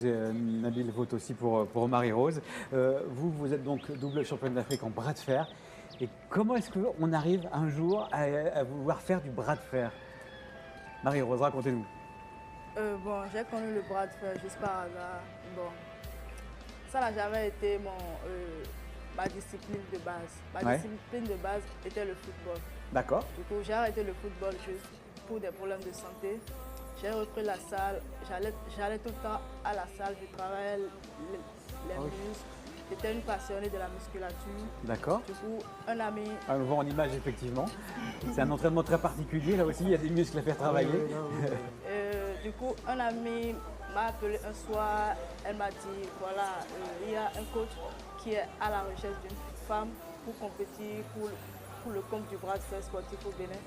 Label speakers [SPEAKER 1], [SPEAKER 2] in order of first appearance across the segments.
[SPEAKER 1] Nabil vote aussi pour Marie-Rose. Vous êtes donc double championne d'Afrique en bras de fer. Et comment est-ce qu'on arrive un jour à vouloir faire du bras de fer? Marie-Rose, racontez-nous.
[SPEAKER 2] Bon, j'ai connu le bras de fer juste par hasard. Bon, ça n'a jamais été ma discipline de base. Ma discipline de base était le football.
[SPEAKER 1] D'accord.
[SPEAKER 2] Du coup, j'ai arrêté le football juste pour des problèmes de santé. J'ai repris la salle. J'allais tout le temps à la salle. Je travaillais les muscles. J'étais une passionnée de la musculature.
[SPEAKER 1] D'accord.
[SPEAKER 2] Du coup, un ami...
[SPEAKER 1] On le voit en image, effectivement. C'est un entraînement très particulier. Là aussi, il y a des muscles à faire travailler.
[SPEAKER 2] Du coup, un ami m'a appelé un soir. Elle m'a dit, voilà, il y a un coach qui est à la recherche d'une femme pour compétir pour le compte du bras de fer sportif au Bénin.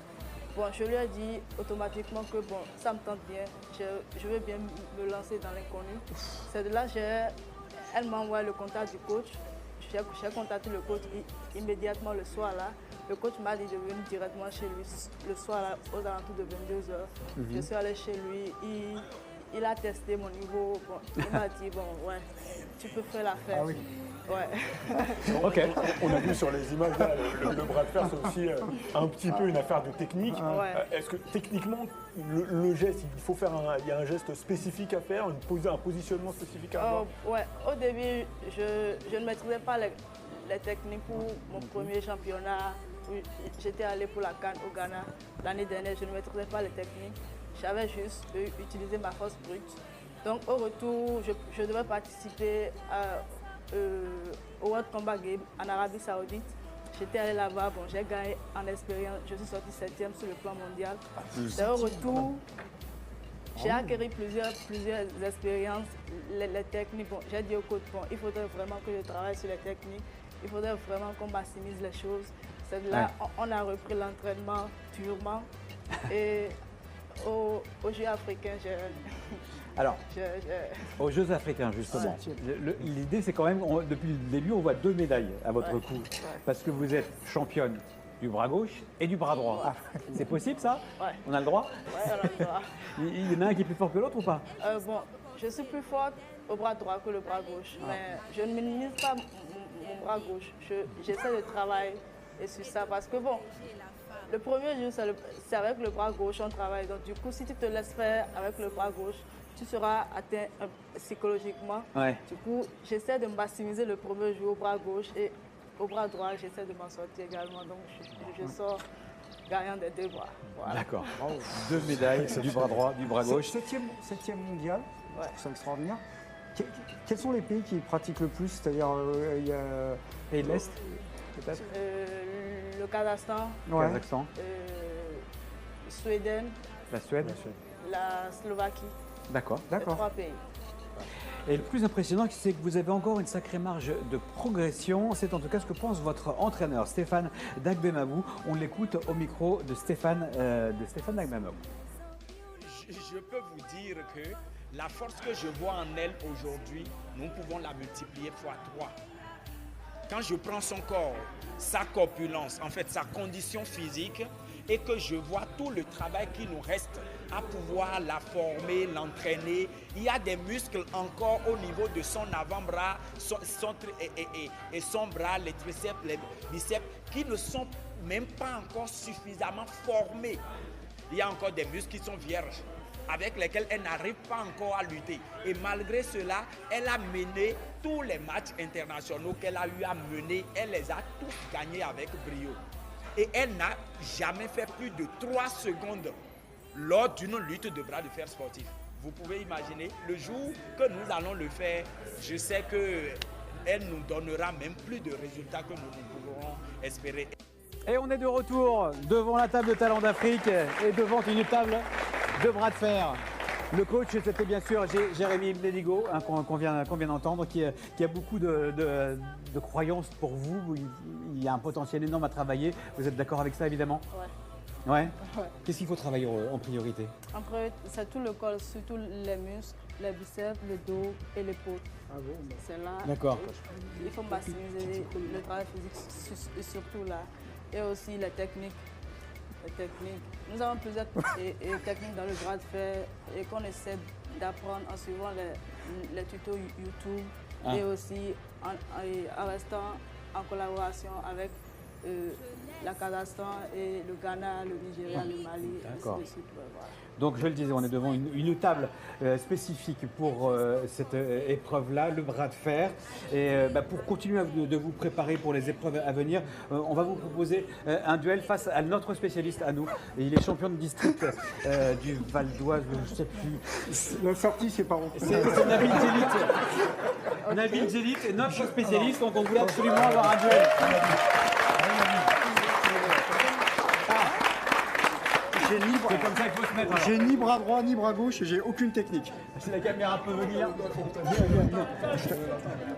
[SPEAKER 2] Bon, je lui ai dit automatiquement que bon, ça me tente bien, je veux bien me lancer dans l'inconnu. C'est de là elle m'a envoyé le contact du coach. J'ai contacté le coach immédiatement le soir là. Le coach m'a dit de venir directement chez lui le soir là, aux alentours de 22h. Je suis allée chez lui, il a testé mon niveau. Bon, il m'a dit, bon, ouais, tu peux faire l'affaire.
[SPEAKER 3] Ah oui.
[SPEAKER 2] Ouais.
[SPEAKER 1] Ok.
[SPEAKER 3] On a vu sur les images, là, le bras de fer, c'est aussi un petit peu une affaire de technique.
[SPEAKER 2] Ouais.
[SPEAKER 3] Est-ce que techniquement, le geste, il faut faire il y a un geste spécifique à faire, un positionnement spécifique à avoir?
[SPEAKER 2] Ouais, au début, je ne maîtrisais pas les techniques pour mon premier championnat. J'étais allé pour la CAN au Ghana l'année dernière, je ne maîtrisais pas les techniques. J'avais juste utilisé ma force brute. Donc au retour, je devais participer au World Combat Game en Arabie Saoudite. J'étais allé là-bas, bon, j'ai gagné en expérience, je suis sortie 7e sur le plan mondial. Et au retour, j'ai acquis plusieurs expériences, les techniques. Bon, j'ai dit au coach, bon, il faudrait vraiment que je travaille sur les techniques, il faudrait vraiment qu'on maximise les choses. C'est de là on a repris l'entraînement durement. Et aux Jeux africains,
[SPEAKER 1] Alors, aux Jeux africains, justement, l'idée, c'est quand même, depuis le début, on voit 2 médailles à votre cou. Parce que vous êtes championne du bras gauche et du bras droit. C'est possible, ça?
[SPEAKER 2] Ouais.
[SPEAKER 1] On a le droit?
[SPEAKER 2] Ouais, on a le droit.
[SPEAKER 1] Il y en a un qui est plus fort que l'autre ou pas?
[SPEAKER 2] Bon, je suis plus forte au bras droit que le bras gauche. Mais je ne minimise pas mon bras gauche. J'essaie de travailler sur ça parce que, bon, le premier jour, c'est avec le bras gauche on travaille. Donc, du coup, si tu te laisses faire avec le bras gauche, tu seras atteint psychologiquement.
[SPEAKER 1] Ouais.
[SPEAKER 2] Du coup, j'essaie de maximiser le premier jour au bras gauche et au bras droit, j'essaie de m'en sortir également. Donc, je sors gagnant des 2 bras. Voilà.
[SPEAKER 1] D'accord. 2 médailles, du bras droit, du bras gauche.
[SPEAKER 4] 7e mondial,
[SPEAKER 2] Ouais.
[SPEAKER 4] c'est extraordinaire. Quels sont les pays qui pratiquent le plus? C'est-à-dire, il y a...
[SPEAKER 1] Pays de l'Est, peut-être?
[SPEAKER 2] Le Kazakhstan,
[SPEAKER 1] Kazakhstan,
[SPEAKER 2] Suède,
[SPEAKER 1] la Suède.
[SPEAKER 2] la Slovaquie.
[SPEAKER 1] D'accord.
[SPEAKER 2] Les 3 pays.
[SPEAKER 1] Et le plus impressionnant, c'est que vous avez encore une sacrée marge de progression. C'est en tout cas ce que pense votre entraîneur, Stéphane Dagbemabou. On l'écoute au micro de Stéphane Dagbemabou.
[SPEAKER 5] Je peux vous dire que la force que je vois en elle aujourd'hui, nous pouvons la multiplier fois 3. Quand je prends son corps, sa corpulence, en fait sa condition physique, et que je vois tout le travail qui nous reste à pouvoir la former, l'entraîner. Il y a des muscles encore au niveau de son avant-bras et son bras, les triceps, les biceps, qui ne sont même pas encore suffisamment formés. Il y a encore des muscles qui sont vierges, avec lesquels elle n'arrive pas encore à lutter. Et malgré cela, elle a mené tous les matchs internationaux qu'elle a eu à mener. Elle les a tous gagnés avec brio. Et elle n'a jamais fait plus de 3 secondes lors d'une lutte de bras de fer sportif. Vous pouvez imaginer, le jour que nous allons le faire, je sais qu'elle nous donnera même plus de résultats que nous pourrons espérer.
[SPEAKER 1] Et on est de retour devant la table de talent d'Afrique et devant une table de bras de fer. Le coach, c'était bien sûr Jérémy Mledigo, qu'on vient d'entendre, qui a beaucoup de croyances pour vous. Il y a un potentiel énorme à travailler. Vous êtes d'accord avec ça, évidemment? Ouais. Qu'est-ce qu'il faut travailler en priorité?
[SPEAKER 2] En priorité, c'est tout le corps, surtout les muscles, les biceps, le dos et l'épaule. C'est là.
[SPEAKER 1] D'accord.
[SPEAKER 2] Il faut maximiser le travail physique, surtout là. Et aussi les techniques. Nous avons plusieurs techniques dans le bras de fer et qu'on essaie d'apprendre en suivant les tutos YouTube
[SPEAKER 1] Ah.
[SPEAKER 2] et aussi en restant en collaboration avec la Kazakhstan et le Ghana, le Nigeria, le Mali,
[SPEAKER 1] D'accord.
[SPEAKER 2] ainsi de suite. Ouais, voilà.
[SPEAKER 1] Donc je le disais, on est devant une table spécifique pour cette épreuve-là, le bras de fer. Et pour continuer de vous préparer pour les épreuves à venir, on va vous proposer un duel face à notre spécialiste à nous. Et il est champion de district du Val d'Oise, je ne sais plus.
[SPEAKER 4] La sortie, c'est pas bon.
[SPEAKER 1] C'est Nabil Djelit. Nabil Djelit est notre spécialiste, donc on voulait absolument avoir un duel. C'est comme ça qu'il faut se mettre.
[SPEAKER 4] J'ai ni bras droit ni bras gauche et j'ai aucune technique.
[SPEAKER 1] Si la caméra peut venir.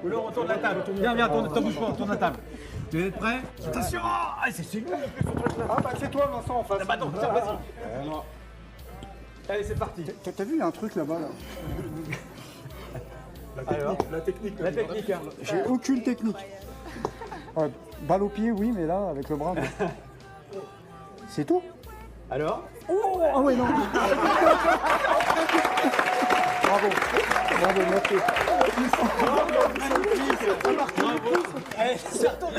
[SPEAKER 1] Ou là, on tourne la table. Viens, t'en bouge pas, on tourne la table. Tu es prêt? Attention! Ah, c'est lui.
[SPEAKER 4] Ah bah c'est toi Vincent en face.
[SPEAKER 1] Ah bah non, tiens, vas-y. Allez, c'est parti.
[SPEAKER 4] T'as vu, il y a un truc là-bas là.
[SPEAKER 1] Alors,
[SPEAKER 3] La technique.
[SPEAKER 1] la technique. Hein.
[SPEAKER 4] J'ai aucune technique. Balle au pied, oui, mais là, avec le bras. non. C'est tout?
[SPEAKER 1] Alors?
[SPEAKER 4] Ah ouais, non. Bravo. Bravo, merci.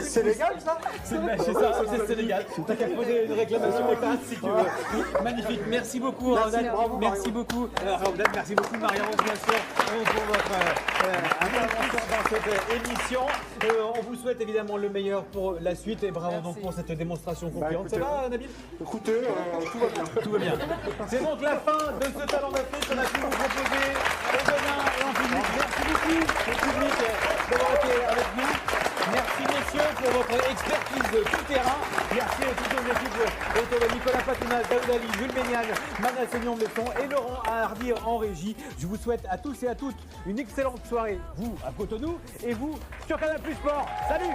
[SPEAKER 4] C'est légal ça?
[SPEAKER 1] C'est ça, c'est légal. T'as qu'à poser une réclamation au TAS si tu veux. Magnifique. Merci beaucoup, Raoudad. Merci beaucoup, Raoudad. Merci beaucoup, Marie-Rose, bien sûr, pour votre intervention dans cette émission. On vous souhaite évidemment le meilleur pour la suite et bravo donc pour cette démonstration concluante. Ça va, Nabil?
[SPEAKER 3] Écoutez, tout va bien.
[SPEAKER 1] Tout va bien. C'est donc la fin de ce Talent d'Afrique qu'on a pu vous proposer au Bénin et en public. Merci beaucoup au public d'avoir été avec nous. Merci messieurs pour votre expertise tout terrain. Merci à toutes nos équipes autour de Nicolas Patuna, Daoud Ali, Jules Ménial, Mana Seignon Besson et Laurent Hardy en régie. Je vous souhaite à tous et à toutes une excellente soirée, vous à Cotonou et vous sur Canal+ Sport. Salut!